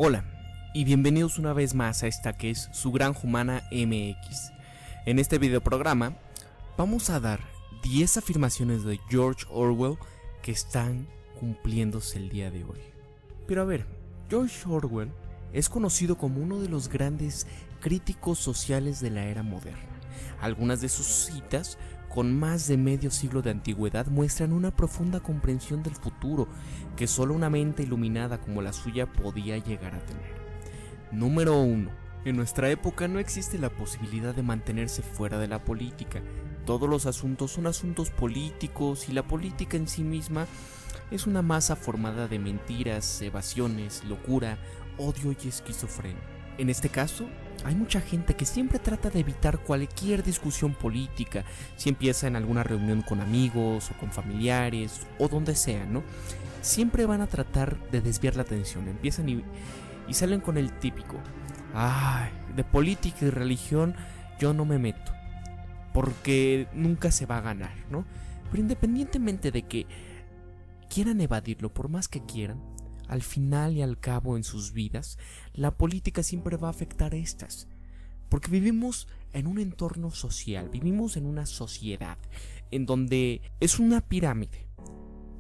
Hola y bienvenidos una vez más a esta que es Su Granja Humana MX. En este videoprograma vamos a dar 10 afirmaciones de George Orwell que están cumpliéndose el día de hoy. Pero a ver, George Orwell es conocido como uno de los grandes críticos sociales de la era moderna. Algunas de sus citas, con más de medio siglo de antigüedad, muestran una profunda comprensión del futuro que solo una mente iluminada como la suya podía llegar a tener. Número 1. En nuestra época no existe la posibilidad de mantenerse fuera de la política. Todos los asuntos son asuntos políticos y la política en sí misma es una masa formada de mentiras, evasiones, locura, odio y esquizofrenia. En este caso, hay mucha gente que siempre trata de evitar cualquier discusión política, si empieza en alguna reunión con amigos o con familiares o donde sea, ¿no? Siempre van a tratar de desviar la atención, empiezan y salen con el típico: ay, de política y religión yo no me meto, porque nunca se va a ganar, ¿no? Pero independientemente de que quieran evadirlo, por más que quieran, al final y al cabo en sus vidas, la política siempre va a afectar a estas. Porque vivimos en un entorno social, vivimos en una sociedad en donde es una pirámide,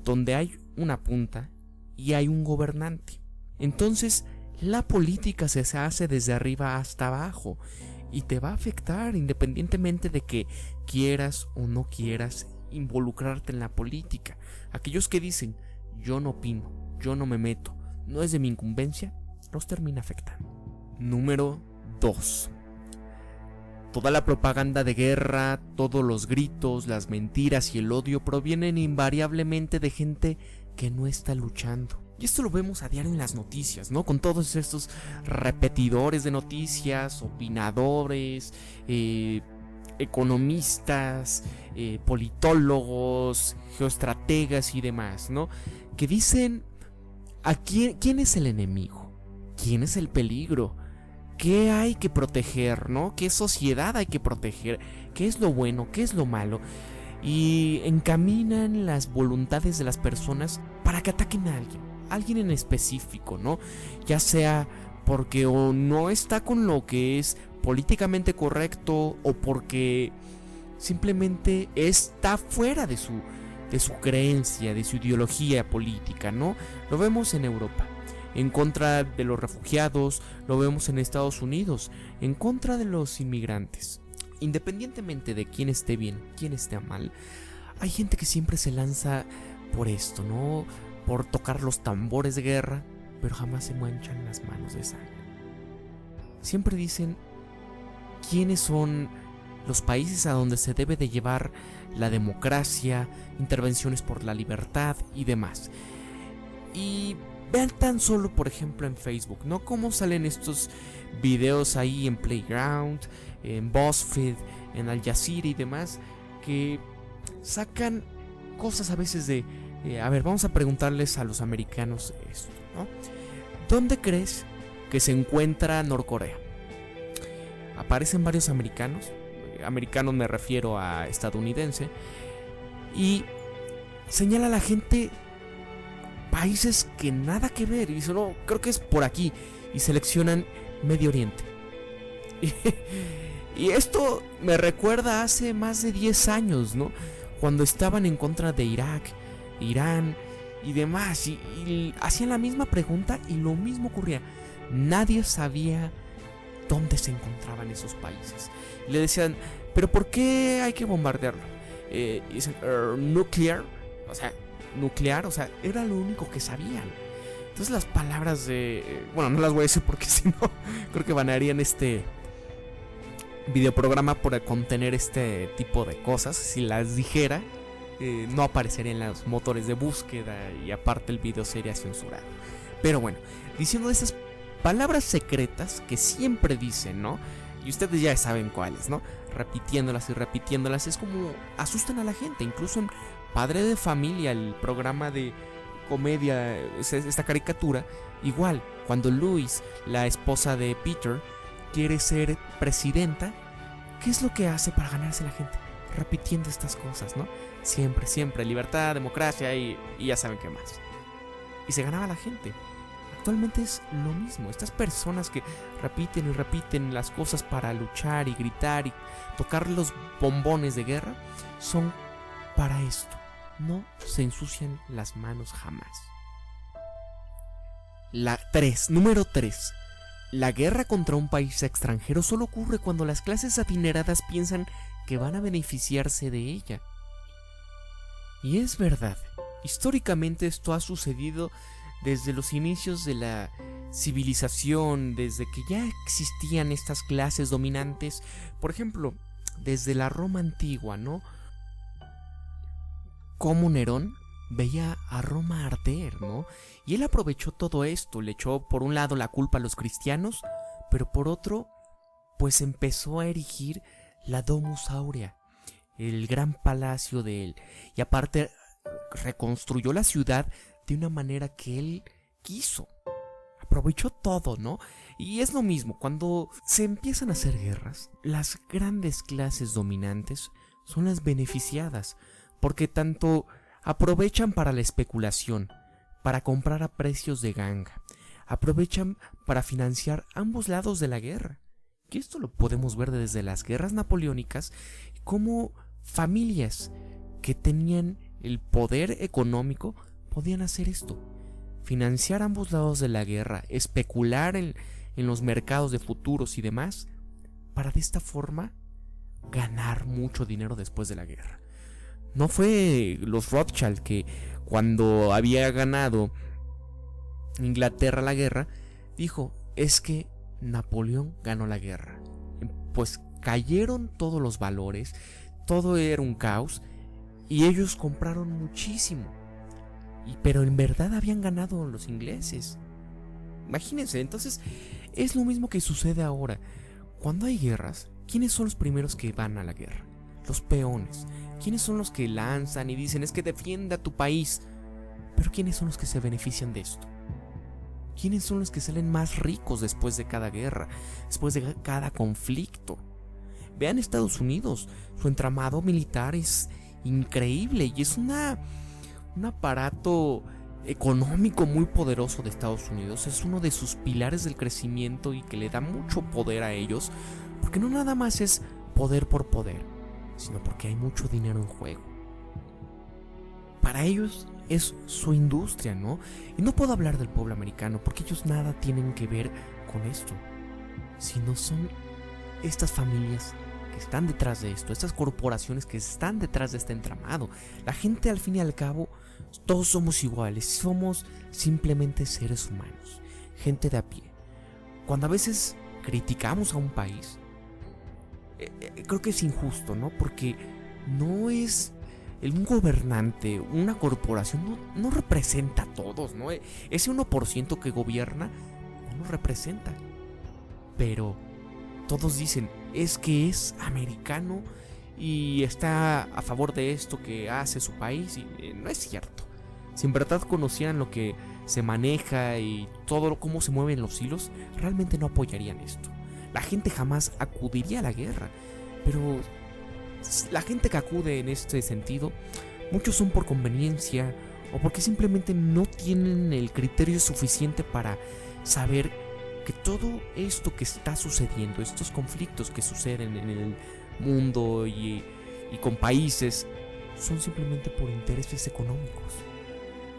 donde hay una punta y hay un gobernante. Entonces, la política se hace desde arriba hasta abajo y te va a afectar independientemente de que quieras o no quieras involucrarte en la política. Aquellos que dicen, yo no opino, yo no me meto, no es de mi incumbencia, los termina afectando. Número 2. Toda la propaganda de guerra, todos los gritos, las mentiras y el odio provienen invariablemente de gente que no está luchando. Y esto lo vemos a diario en las noticias, ¿no? Con todos estos repetidores de noticias, opinadores, economistas, politólogos, geoestrategas y demás, ¿no? Que dicen a quién es el enemigo, quién es el peligro, qué hay que proteger, ¿no? Qué sociedad hay que proteger, qué es lo bueno, qué es lo malo, y encaminan las voluntades de las personas para que ataquen a alguien en específico, ¿no? Ya sea porque o no está con lo que es políticamente correcto o porque simplemente está fuera de su creencia, de su ideología política, ¿no? Lo vemos en Europa, en contra de los refugiados, lo vemos en Estados Unidos, en contra de los inmigrantes. Independientemente de quién esté bien, quién esté mal, hay gente que siempre se lanza por esto, ¿no? Por tocar los tambores de guerra, pero jamás se manchan las manos de sangre. Siempre dicen quiénes son los países a donde se debe de llevar la democracia, intervenciones por la libertad y demás. Y vean tan solo, por ejemplo, en Facebook, ¿no? Cómo salen estos videos ahí en Playground, en BuzzFeed, en Al Jazeera y demás, que sacan cosas a veces de a ver, vamos a preguntarles a los americanos esto, ¿no? ¿Dónde crees que se encuentra Norcorea? Aparecen varios americanos me refiero a estadounidense, y señala a la gente países que nada que ver, y dice, no, creo que es por aquí, y seleccionan Medio Oriente. Y esto me recuerda hace más de 10 años, ¿no? Cuando estaban en contra de Irak, Irán y demás, y hacían la misma pregunta y lo mismo ocurría. Nadie sabía dónde se encontraban esos países. Y le decían, ¿pero por qué hay que bombardearlo? Y dicen, nuclear, o sea, era lo único que sabían. Entonces las palabras de... bueno, no las voy a decir porque si no, creo que banearían este videoprograma por contener este tipo de cosas. Si las dijera, no aparecerían en los motores de búsqueda y aparte el video sería censurado. Pero bueno, diciendo esas palabras secretas que siempre dicen, ¿no? Y ustedes ya saben cuáles, ¿no? Repitiéndolas y repitiéndolas, es como asustan a la gente. Incluso en Padre de Familia, el programa de comedia, esta caricatura, igual, cuando Lois, la esposa de Peter, quiere ser presidenta, ¿qué es lo que hace para ganarse a la gente? Repitiendo estas cosas, ¿no? Siempre, libertad, democracia y ya saben qué más. Y se ganaba la gente. actualmente es lo mismo. Estas personas que repiten y repiten las cosas para luchar y gritar y tocar los bombones de guerra son para esto. No se ensucian las manos jamás. Número 3. La guerra contra un país extranjero solo ocurre cuando las clases adineradas piensan que van a beneficiarse de ella. Y es verdad, históricamente esto ha sucedido desde los inicios de la civilización, desde que ya existían estas clases dominantes, por ejemplo, desde la Roma antigua, ¿no? Como Nerón veía a Roma arder, ¿no? Y él aprovechó todo esto, le echó por un lado la culpa a los cristianos, pero por otro, pues empezó a erigir la Domus Aurea, el gran palacio de él, y aparte reconstruyó la ciudad de una manera que él quiso. Aprovechó todo, ¿no? Y es lo mismo, cuando se empiezan a hacer guerras, las grandes clases dominantes son las beneficiadas, porque tanto aprovechan para la especulación, para comprar a precios de ganga, aprovechan para financiar ambos lados de la guerra. Y esto lo podemos ver desde las guerras napoleónicas, como familias que tenían el poder económico podían hacer esto, financiar ambos lados de la guerra, especular en los mercados de futuros y demás, para de esta forma ganar mucho dinero después de la guerra. No fue los Rothschild que cuando había ganado Inglaterra la guerra, dijo, es que Napoleón ganó la guerra. Pues cayeron todos los valores, todo era un caos y ellos compraron muchísimo. Pero en verdad habían ganado los ingleses. Imagínense, entonces es lo mismo que sucede ahora. Cuando hay guerras, ¿quiénes son los primeros que van a la guerra? Los peones. ¿Quiénes son los que lanzan y dicen es que defienda tu país? Pero ¿quiénes son los que se benefician de esto? ¿Quiénes son los que salen más ricos después de cada guerra, después de cada conflicto? Vean Estados Unidos, su entramado militar es increíble y es un aparato económico muy poderoso de Estados Unidos. Es uno de sus pilares del crecimiento y que le da mucho poder a ellos, porque no nada más es poder por poder, sino porque hay mucho dinero en juego. Para ellos es su industria, ¿no? Y no puedo hablar del pueblo americano porque ellos nada tienen que ver con esto, sino son estas familias que están detrás de esto, estas corporaciones que están detrás de este entramado. La gente, al fin y al cabo, todos somos iguales, somos simplemente seres humanos, gente de a pie. Cuando a veces criticamos a un país, creo que es injusto, ¿no? Porque no es un gobernante, una corporación, no representa a todos, ¿no? Ese 1% que gobierna no nos representa. Pero todos dicen, es que es americano y está a favor de esto que hace su país, y no es cierto. Si en verdad conocieran lo que se maneja y todo cómo se mueven los hilos, realmente no apoyarían esto. La gente jamás acudiría a la guerra, pero la gente que acude en este sentido, muchos son por conveniencia o porque simplemente no tienen el criterio suficiente para saber que todo esto que está sucediendo, estos conflictos que suceden en el mundo y con países, son simplemente por intereses económicos,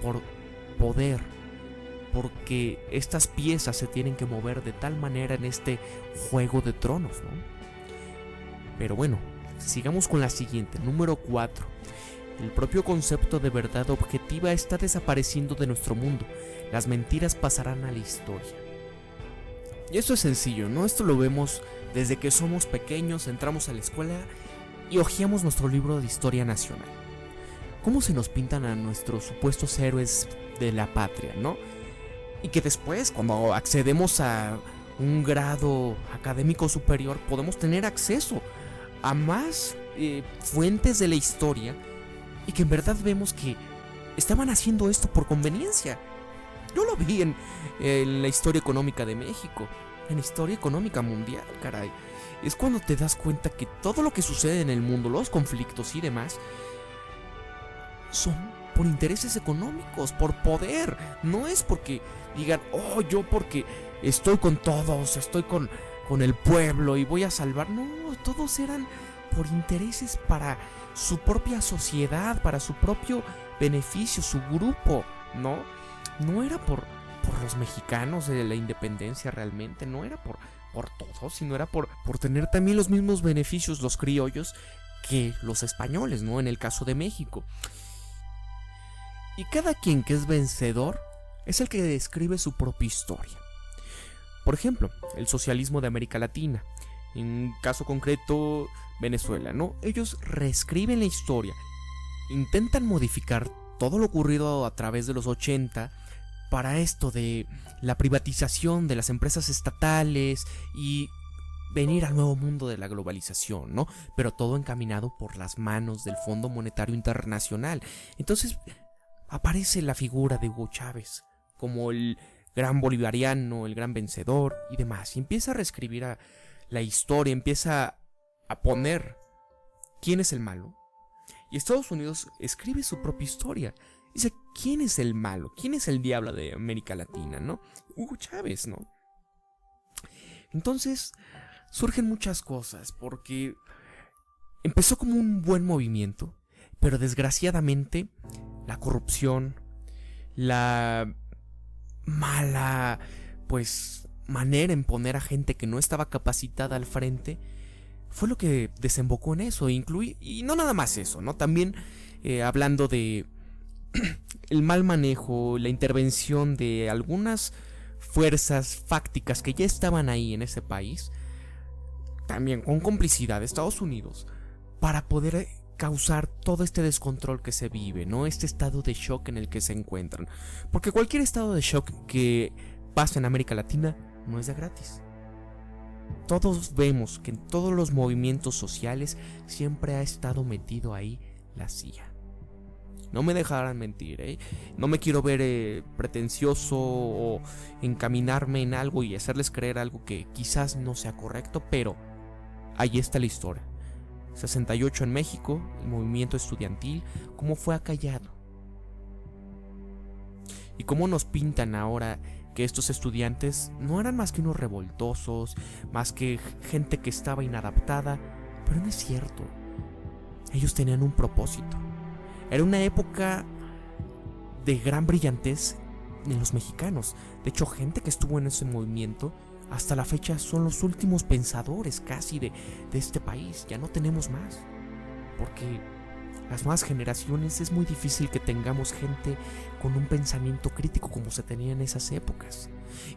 por poder, porque estas piezas se tienen que mover de tal manera en este juego de tronos, ¿no? Pero bueno, sigamos con la siguiente, número 4. El propio concepto de verdad objetiva está desapareciendo de nuestro mundo. Las mentiras pasarán a la historia. Y esto es sencillo, ¿no? Esto lo vemos desde que somos pequeños, entramos a la escuela y hojeamos nuestro libro de historia nacional. ¿Cómo se nos pintan a nuestros supuestos héroes de la patria, ¿no? Y que después, cuando accedemos a un grado académico superior, podemos tener acceso a más fuentes de la historia y que en verdad vemos que estaban haciendo esto por conveniencia. Yo lo vi en la historia económica de México, en la historia económica mundial, caray. Es cuando te das cuenta que todo lo que sucede en el mundo, los conflictos y demás, son por intereses económicos, por poder. No es porque digan, oh, yo porque estoy con todos, estoy con el pueblo y voy a salvar. No, todos eran por intereses para su propia sociedad, para su propio beneficio, su grupo, ¿no? No era por los mexicanos de la independencia realmente, no era por todos, sino era por tener también los mismos beneficios los criollos que los españoles, ¿no? En el caso de México. Y cada quien que es vencedor es el que describe su propia historia. Por ejemplo, el socialismo de América Latina, en caso concreto Venezuela, ¿no? Ellos reescriben la historia, intentan modificar todo lo ocurrido a través de los 80 para esto de la privatización de las empresas estatales y venir al nuevo mundo de la globalización, ¿no? Pero todo encaminado por las manos del Fondo Monetario Internacional. Entonces aparece la figura de Hugo Chávez como el gran bolivariano, el gran vencedor y demás. Y empieza a reescribir la historia, empieza a poner quién es el malo. Y Estados Unidos escribe su propia historia. Dice, ¿quién es el malo? ¿Quién es el diablo de América Latina, no? Hugo Chávez, ¿no? Entonces surgen muchas cosas porque empezó como un buen movimiento, pero desgraciadamente la corrupción, la mala, pues, manera en poner a gente que no estaba capacitada al frente fue lo que desembocó en eso. Y no nada más eso, ¿no? También hablando de el mal manejo, la intervención de algunas fuerzas fácticas que ya estaban ahí en ese país, también con complicidad de Estados Unidos, para poder causar todo este descontrol que se vive, ¿no? Este estado de shock en el que se encuentran. Porque cualquier estado de shock que pasa en América Latina no es de gratis. Todos vemos que en todos los movimientos sociales siempre ha estado metido ahí la CIA. No me dejarán mentir, ¿eh? No me quiero ver pretencioso o encaminarme en algo y hacerles creer algo que quizás no sea correcto, pero ahí está la historia. 68 en México, el movimiento estudiantil, cómo fue acallado. Y cómo nos pintan ahora que estos estudiantes no eran más que unos revoltosos, más que gente que estaba inadaptada, pero no es cierto. Ellos tenían un propósito. Era una época de gran brillantez en los mexicanos. De hecho, gente que estuvo en ese movimiento hasta la fecha son los últimos pensadores casi de este país. Ya no tenemos más, porque las nuevas generaciones es muy difícil que tengamos gente con un pensamiento crítico como se tenía en esas épocas.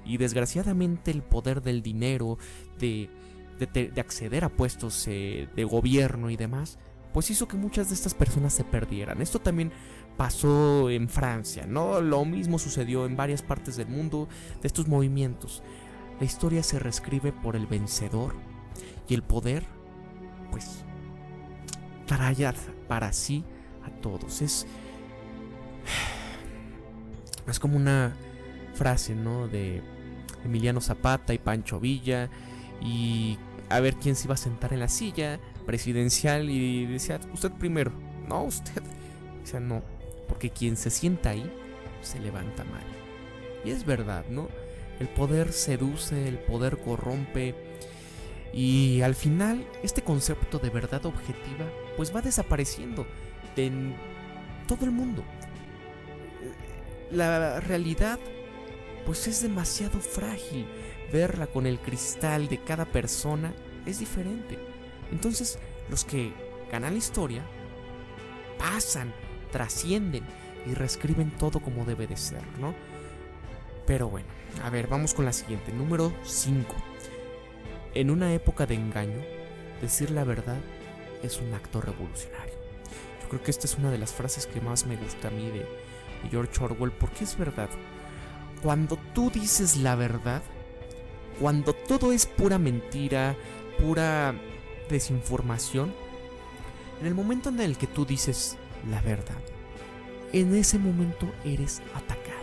Y desgraciadamente el poder del dinero, de acceder a puestos de gobierno y demás, pues hizo que muchas de estas personas se perdieran. Esto también pasó en Francia, ¿no? Lo mismo sucedió en varias partes del mundo de estos movimientos. La historia se reescribe por el vencedor y el poder, pues, trae para sí a todos. Es como una frase, ¿no? De Emiliano Zapata y Pancho Villa, y a ver quién se iba a sentar en la silla presidencial, y decía, usted primero. No, usted. Decía, no, porque quien se sienta ahí se levanta mal. Y es verdad, ¿no? El poder seduce, el poder corrompe, y al final este concepto de verdad objetiva pues va desapareciendo en todo el mundo. La realidad pues es demasiado frágil. Verla con el cristal de cada persona es diferente. Entonces los que ganan la historia pasan, trascienden y reescriben todo como debe de ser, ¿no? Pero bueno, a ver, vamos con la siguiente. Número 5. En una época de engaño, decir la verdad es un acto revolucionario. Yo creo que esta es una de las frases que más me gusta a mí de George Orwell, porque es verdad. Cuando tú dices la verdad, cuando todo es pura mentira, pura desinformación, en el momento en el que tú dices la verdad, en ese momento eres atacado.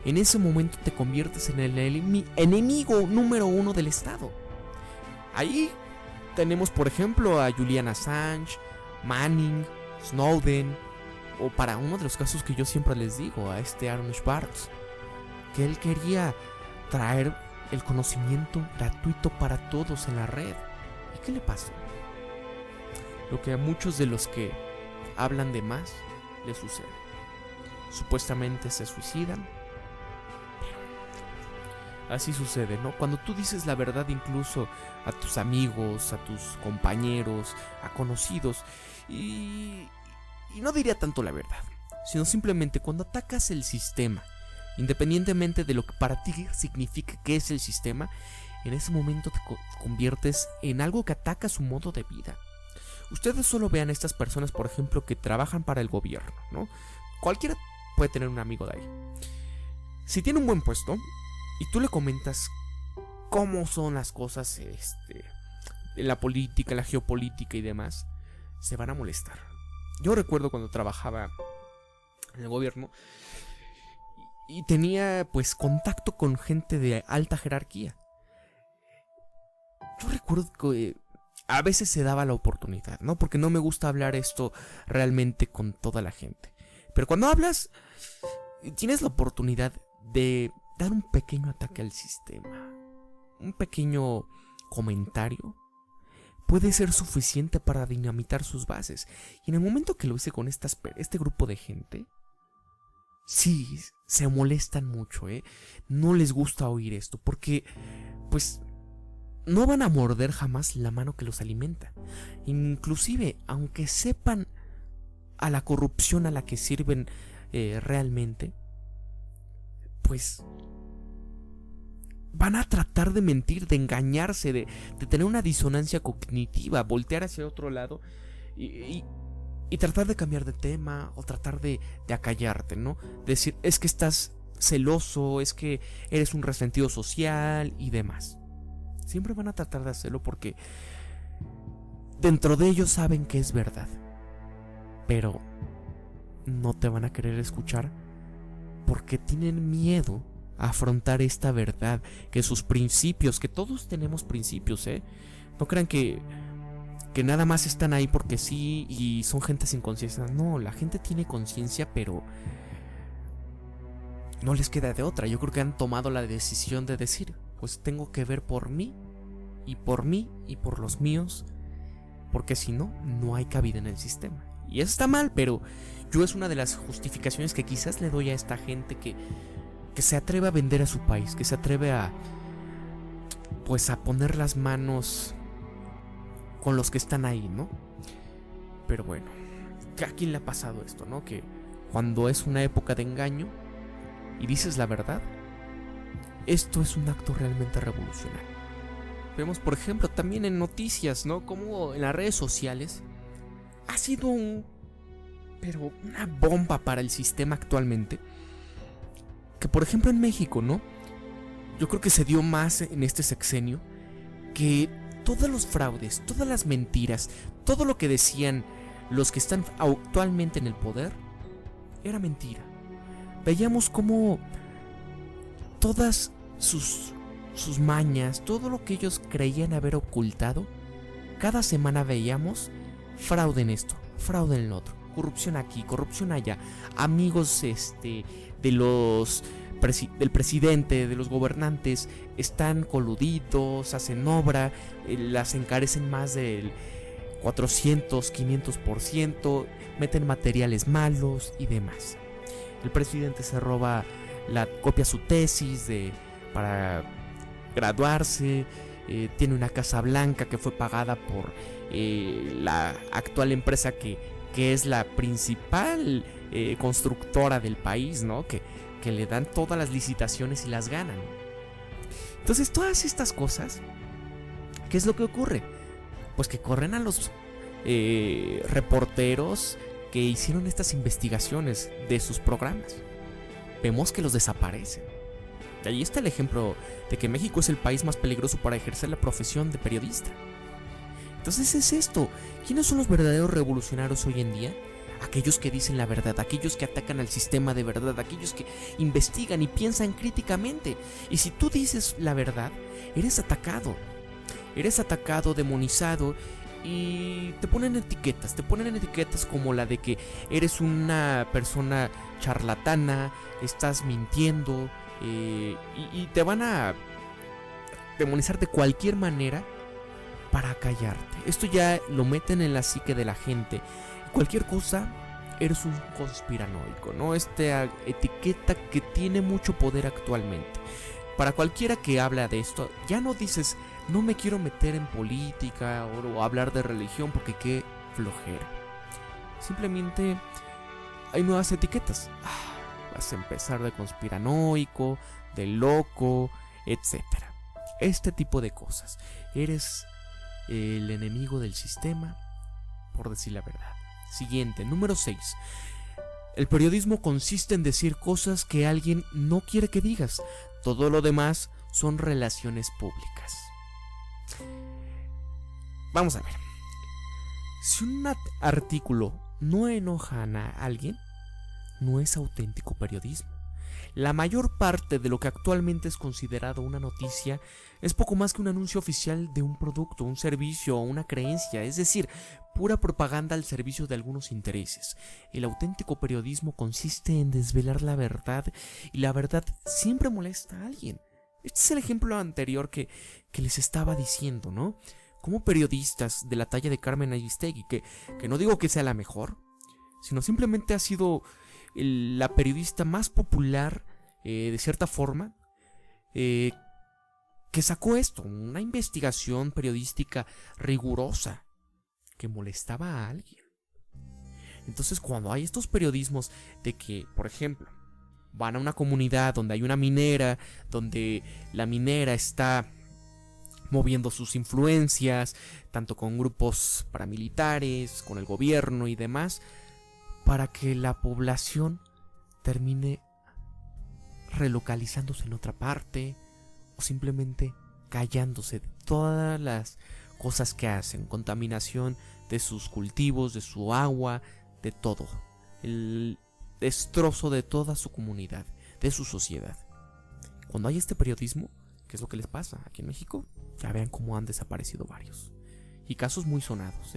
En ese momento te conviertes en el enemigo número 1 del Estado. Ahí tenemos, por ejemplo, a Julian Assange, Manning, Snowden, o para uno de los casos que yo siempre les digo a Aaron Swartz, que él quería traer el conocimiento gratuito para todos en la red. ¿Y qué le pasó? Lo que a muchos de los que hablan de más les sucede. Supuestamente se suicidan. Así sucede, ¿no? Cuando tú dices la verdad incluso a tus amigos, a tus compañeros, a conocidos, y no diría tanto la verdad, sino simplemente cuando atacas el sistema, independientemente de lo que para ti signifique que es el sistema, en ese momento te conviertes en algo que ataca su modo de vida. Ustedes solo vean a estas personas, por ejemplo, que trabajan para el gobierno, ¿no? Cualquiera puede tener un amigo de ahí. Si tiene un buen puesto y tú le comentas cómo son las cosas en la política, la geopolítica y demás, se van a molestar. Yo recuerdo cuando trabajaba en el gobierno y tenía pues contacto con gente de alta jerarquía. Yo recuerdo que a veces se daba la oportunidad, ¿no? Porque no me gusta hablar esto realmente con toda la gente. Pero cuando hablas, tienes la oportunidad de dar un pequeño ataque al sistema. Un pequeño comentario puede ser suficiente para dinamitar sus bases. Y en el momento que lo hice con este grupo de gente, sí, se molestan mucho, ¿eh? No les gusta oír esto, porque, pues, no van a morder jamás la mano que los alimenta. Inclusive, aunque sepan a la corrupción a la que sirven realmente, pues van a tratar de mentir, de engañarse, de tener una disonancia cognitiva, voltear hacia otro lado y tratar de cambiar de tema o tratar de acallarte, ¿no? Decir, es que estás celoso, es que eres un resentido social y demás. Siempre van a tratar de hacerlo porque dentro de ellos saben que es verdad, pero no te van a querer escuchar porque tienen miedo a afrontar esta verdad, que sus principios, que todos tenemos principios, no crean que nada más están ahí porque sí y son gente sin conciencia. No, la gente tiene conciencia, pero no les queda de otra. Yo creo que han tomado la decisión de decir, pues tengo que ver por mí y por los míos, porque si no, no hay cabida en el sistema. Y eso está mal, pero yo es una de las justificaciones que quizás le doy a esta gente que se atreve a vender a su país, que se atreve a poner las manos con los que están ahí, ¿no? Pero bueno, ¿a quién le ha pasado esto, no? Que cuando es una época de engaño y dices la verdad, esto es un acto realmente revolucionario. Vemos, por ejemplo, también en noticias, ¿no? Como en las redes sociales ha sido una bomba para el sistema actualmente. Que por ejemplo en México, ¿no? Yo creo que se dio más en este sexenio que todos los fraudes, todas las mentiras, todo lo que decían los que están actualmente en el poder era mentira. Veíamos cómo todas sus mañas, todo lo que ellos creían haber ocultado, cada semana veíamos fraude en esto, fraude en el otro, corrupción aquí, corrupción allá, amigos del presidente, de los gobernantes, están coludidos, hacen obra, las encarecen más del 400, 500%, meten materiales malos y demás. El presidente se copia su tesis para graduarse, tiene una casa blanca que fue pagada por la actual empresa que es la principal constructora del país, ¿no? Que le dan todas las licitaciones y las ganan. Entonces, todas estas cosas, ¿qué es lo que ocurre? Pues que corren a los reporteros que hicieron estas investigaciones de sus programas. Vemos que los desaparecen. Y ahí está el ejemplo de que México es el país más peligroso para ejercer la profesión de periodista. Entonces es esto. ¿Quiénes son los verdaderos revolucionarios hoy en día? Aquellos que dicen la verdad, aquellos que atacan al sistema de verdad, aquellos que investigan y piensan críticamente. Y si tú dices la verdad, eres atacado, demonizado y te ponen etiquetas como la de que eres una persona charlatana, estás mintiendo, y te van a demonizar de cualquier manera para callarte. Esto ya lo meten en la psique de la gente. Cualquier cosa, eres un conspiranoico, ¿no? Esta etiqueta que tiene mucho poder actualmente. Para cualquiera que habla de esto, ya no dices, no me quiero meter en política o hablar de religión porque qué flojera. Simplemente hay nuevas etiquetas. Vas a empezar de conspiranoico, de loco, etc. Este tipo de cosas. Eres el enemigo del sistema, por decir la verdad. Siguiente, número 6. El periodismo consiste en decir cosas que alguien no quiere que digas. Todo lo demás son relaciones públicas. Vamos a ver. Si un artículo no enoja a alguien, no es auténtico periodismo. La mayor parte de lo que actualmente es considerado una noticia es poco más que un anuncio oficial de un producto, un servicio o una creencia, es decir, pura propaganda al servicio de algunos intereses. El auténtico periodismo consiste en desvelar la verdad, y la verdad siempre molesta a alguien. Este es el ejemplo anterior que les estaba diciendo, ¿no? Como periodistas de la talla de Carmen Aristegui, que no digo que sea la mejor, sino simplemente ha sido la periodista más popular, de cierta forma, que sacó esto, una investigación periodística rigurosa que molestaba a alguien. Entonces, cuando hay estos periodismos de que, por ejemplo, van a una comunidad donde hay una minera, donde la minera está moviendo sus influencias, tanto con grupos paramilitares, con el gobierno y demás, para que la población termine relocalizándose en otra parte o simplemente callándose de todas las cosas que hacen, contaminación de sus cultivos, de su agua, de todo, el destrozo de toda su comunidad, de su sociedad. Cuando hay este periodismo, ¿qué es lo que les pasa aquí en México? Ya vean cómo han desaparecido varios, y casos muy sonados,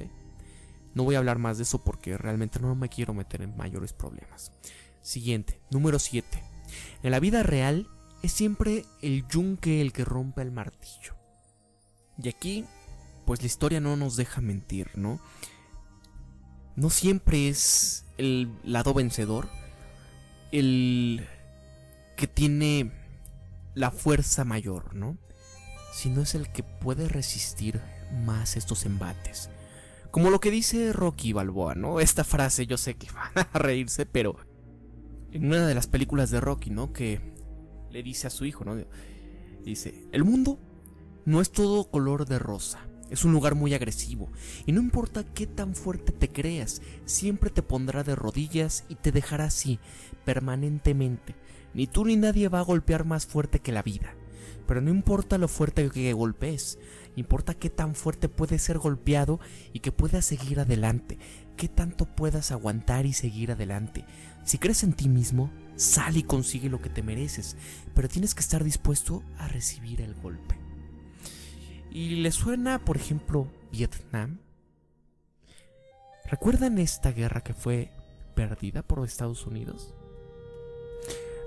No voy a hablar más de eso porque realmente no me quiero meter en mayores problemas. Siguiente, número 7. En la vida real es siempre el yunque el que rompe el martillo. Y aquí, pues la historia no nos deja mentir, ¿no? No siempre es el lado vencedor el que tiene la fuerza mayor, ¿no? Sino es el que puede resistir más estos embates. Como lo que dice Rocky Balboa, ¿no? Esta frase, yo sé que van a reírse, pero en una de las películas de Rocky, ¿no? Que le dice a su hijo, ¿no? Dice, el mundo no es todo color de rosa. Es un lugar muy agresivo, y no importa qué tan fuerte te creas, siempre te pondrá de rodillas y te dejará así, permanentemente. Ni tú ni nadie va a golpear más fuerte que la vida. Pero no importa lo fuerte que golpees, importa qué tan fuerte puedes ser golpeado y que puedas seguir adelante, qué tanto puedas aguantar y seguir adelante. Si crees en ti mismo, sal y consigue lo que te mereces, pero tienes que estar dispuesto a recibir el golpe. ¿Y les suena, por ejemplo, Vietnam? ¿Recuerdan esta guerra que fue perdida por Estados Unidos?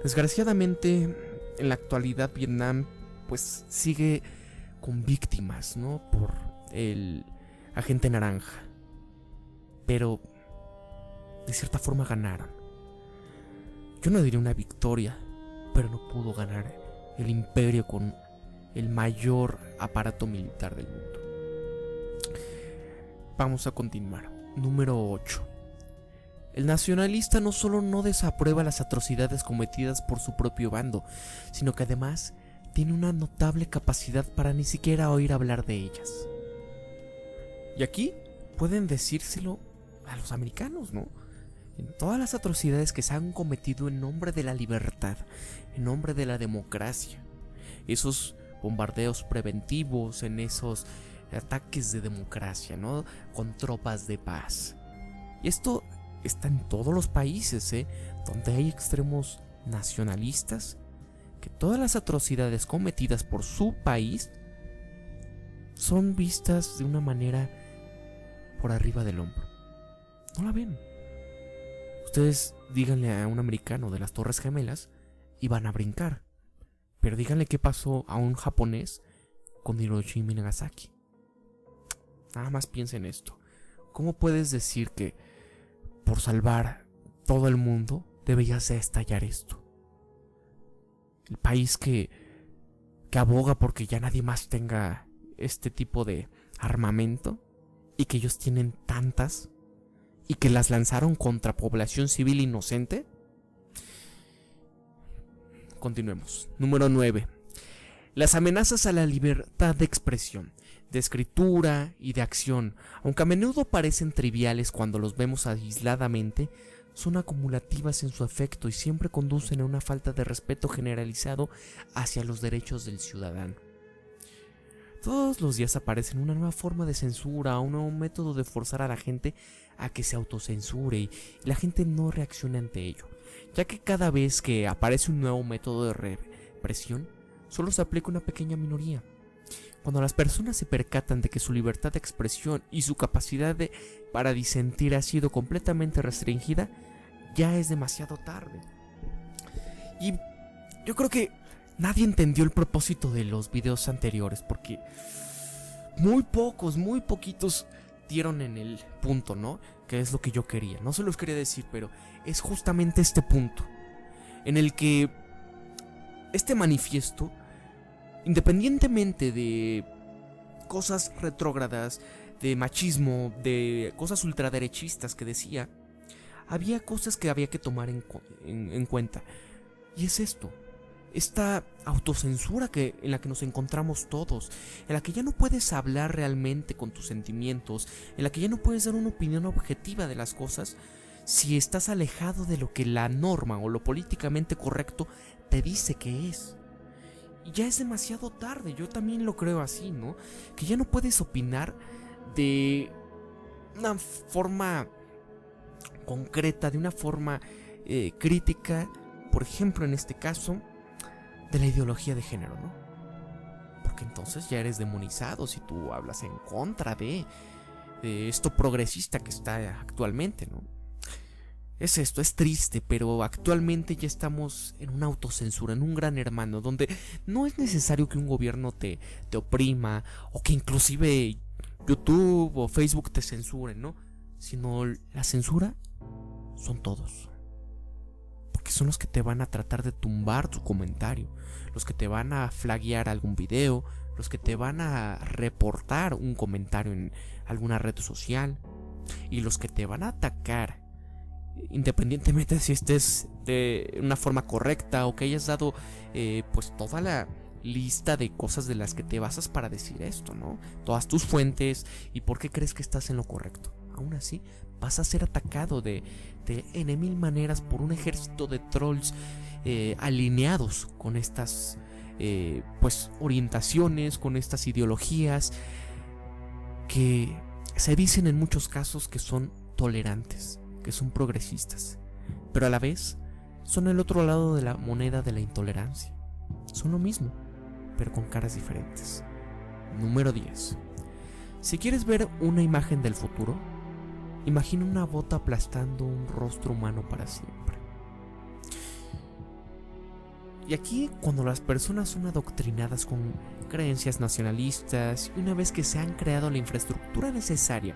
Desgraciadamente, en la actualidad Vietnam pues sigue con víctimas, ¿no? Por el agente naranja. Pero de cierta forma ganaron. Yo no diría una victoria, pero no pudo ganar el imperio con el mayor aparato militar del mundo. Vamos a continuar. Número 8. El nacionalista no solo no desaprueba las atrocidades cometidas por su propio bando, sino que además tiene una notable capacidad para ni siquiera oír hablar de ellas. Y aquí pueden decírselo a los americanos, ¿no? En todas las atrocidades que se han cometido en nombre de la libertad, en nombre de la democracia, esos bombardeos preventivos, en esos ataques de democracia, ¿no? Con tropas de paz. Y esto está en todos los países, donde hay extremos nacionalistas, que todas las atrocidades cometidas por su país son vistas de una manera por arriba del hombro. No la ven. Ustedes díganle a un americano de las Torres Gemelas y van a brincar. Pero díganle qué pasó a un japonés con Hiroshima y Nagasaki. Nada más piensen en esto. ¿Cómo puedes decir que por salvar todo el mundo deberías de estallar esto? El país que aboga porque ya nadie más tenga este tipo de armamento y que ellos tienen tantas y que las lanzaron contra población civil inocente. Continuemos. Número 9. Las amenazas a la libertad de expresión, de escritura y de acción, aunque a menudo parecen triviales cuando los vemos aisladamente, son acumulativas en su efecto y siempre conducen a una falta de respeto generalizado hacia los derechos del ciudadano. Todos los días aparece una nueva forma de censura, un nuevo método de forzar a la gente a que se autocensure y la gente no reacciona ante ello, ya que cada vez que aparece un nuevo método de represión, solo se aplica a una pequeña minoría. Cuando las personas se percatan de que su libertad de expresión y su capacidad para disentir ha sido completamente restringida, ya es demasiado tarde. Y yo creo que nadie entendió el propósito de los videos anteriores, porque muy poquitos dieron en el punto, ¿no? Que es lo que yo quería. No se los quería decir, pero es justamente este punto en el que este manifiesto, independientemente de cosas retrógradas, de machismo, de cosas ultraderechistas que decía, había cosas que había que tomar en cuenta. Y es esto, esta autocensura en la que nos encontramos todos, en la que ya no puedes hablar realmente con tus sentimientos, en la que ya no puedes dar una opinión objetiva de las cosas si estás alejado de lo que la norma o lo políticamente correcto te dice que es. Y ya es demasiado tarde, yo también lo creo así, ¿no? Que ya no puedes opinar de una forma concreta, de una forma crítica, por ejemplo en este caso, de la ideología de género, ¿no? Porque entonces ya eres demonizado si tú hablas en contra de esto progresista que está actualmente, ¿no? Es esto, es triste, pero actualmente ya estamos en una autocensura, en un gran hermano, donde no es necesario que un gobierno te oprima, o que inclusive YouTube o Facebook te censuren, ¿no? Sino la censura son todos. Porque son los que te van a tratar de tumbar tu comentario, los que te van a flaguear algún video, los que te van a reportar un comentario en alguna red social, y los que te van a atacar, independientemente de si estés de una forma correcta o que hayas dado pues toda la lista de cosas de las que te basas para decir esto, ¿no? Todas tus fuentes y por qué crees que estás en lo correcto. Aún así, vas a ser atacado de N mil maneras por un ejército de trolls alineados con estas pues orientaciones, con estas ideologías que se dicen en muchos casos que son tolerantes, que son progresistas, pero a la vez son el otro lado de la moneda de la intolerancia. Son lo mismo, pero con caras diferentes. Número 10. Si quieres ver una imagen del futuro, imagina una bota aplastando un rostro humano para siempre. Y aquí, cuando las personas son adoctrinadas con creencias nacionalistas, y una vez que se han creado la infraestructura necesaria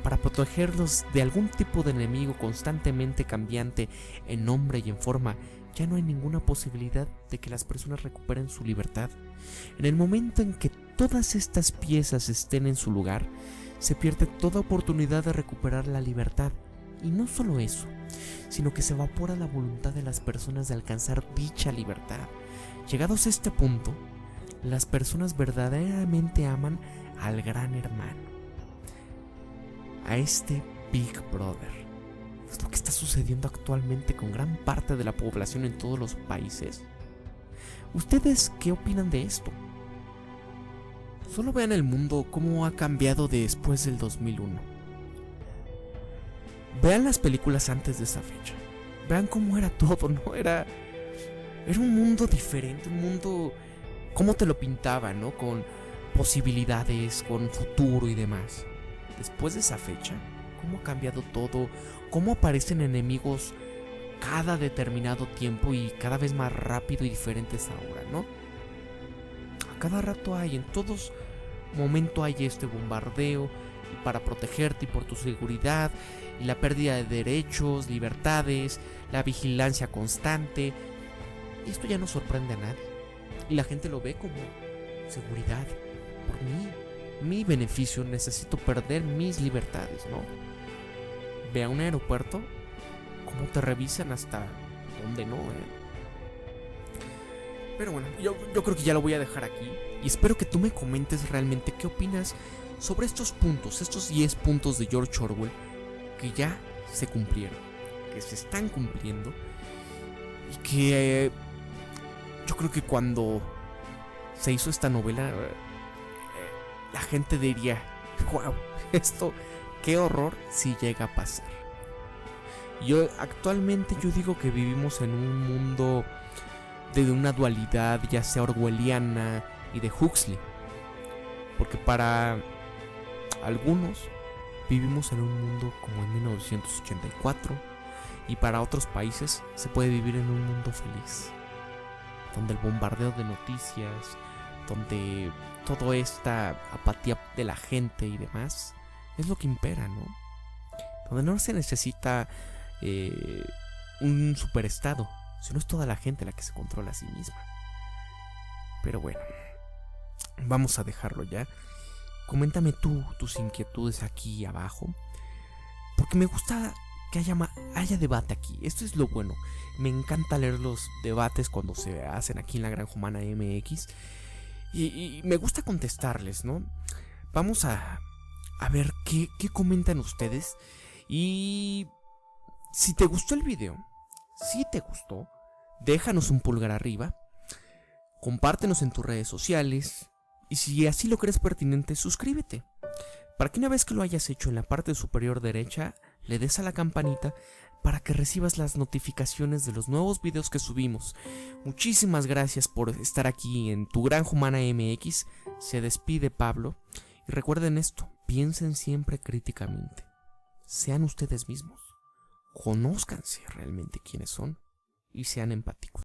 para protegerlos de algún tipo de enemigo constantemente cambiante en nombre y en forma, ya no hay ninguna posibilidad de que las personas recuperen su libertad. En el momento en que todas estas piezas estén en su lugar, se pierde toda oportunidad de recuperar la libertad. Y no solo eso, sino que se evapora la voluntad de las personas de alcanzar dicha libertad. Llegados a este punto, las personas verdaderamente aman al gran hermano, a este Big Brother. Es lo que está sucediendo actualmente con gran parte de la población en todos los países. ¿Ustedes qué opinan de esto? Solo vean el mundo cómo ha cambiado después del 2001. Vean las películas antes de esa fecha. Vean cómo era todo, ¿no? Era un mundo diferente, un mundo cómo te lo pintaba, ¿no? Con posibilidades, con futuro y demás. después de esa fecha, cómo ha cambiado todo, cómo aparecen enemigos cada determinado tiempo y cada vez más rápido y diferentes ahora, ¿no? A cada rato hay, en todos momentos hay este bombardeo y para protegerte y por tu seguridad y la pérdida de derechos, libertades, la vigilancia constante. Y esto ya no sorprende a nadie y la gente lo ve como seguridad. Por mi beneficio necesito perder mis libertades, ¿no? Ve a un aeropuerto, cómo te revisan hasta donde no, Pero bueno, yo creo que ya lo voy a dejar aquí y espero que tú me comentes realmente qué opinas sobre estos puntos, estos 10 puntos de George Orwell que ya se cumplieron, que se están cumpliendo y que yo creo que cuando se hizo esta novela la gente diría, wow, esto, qué horror si llega a pasar. Actualmente yo digo que vivimos en un mundo de una dualidad, ya sea orwelliana y de Huxley, porque para algunos vivimos en un mundo como en 1984 y para otros países se puede vivir en un mundo feliz, donde el bombardeo de noticias, donde toda esta apatía de la gente y demás es lo que impera, ¿no? Donde no se necesita un superestado, sino es toda la gente la que se controla a sí misma. Pero bueno, vamos a dejarlo ya. Coméntame tú tus inquietudes aquí abajo, porque me gusta que haya debate aquí. Esto es lo bueno. Me encanta leer los debates cuando se hacen aquí en la Granja Humana MX y me gusta contestarles, ¿no? Vamos a ver qué comentan ustedes. Y si te gustó el video, si te gustó, déjanos un pulgar arriba, compártenos en tus redes sociales y si así lo crees pertinente, suscríbete para que una vez que lo hayas hecho en la parte superior derecha le des a la campanita para que recibas las notificaciones de los nuevos videos que subimos. Muchísimas gracias por estar aquí en tu Granja Humana MX. Se despide Pablo y recuerden esto, piensen siempre críticamente, sean ustedes mismos, conózcanse realmente quiénes son y sean empáticos.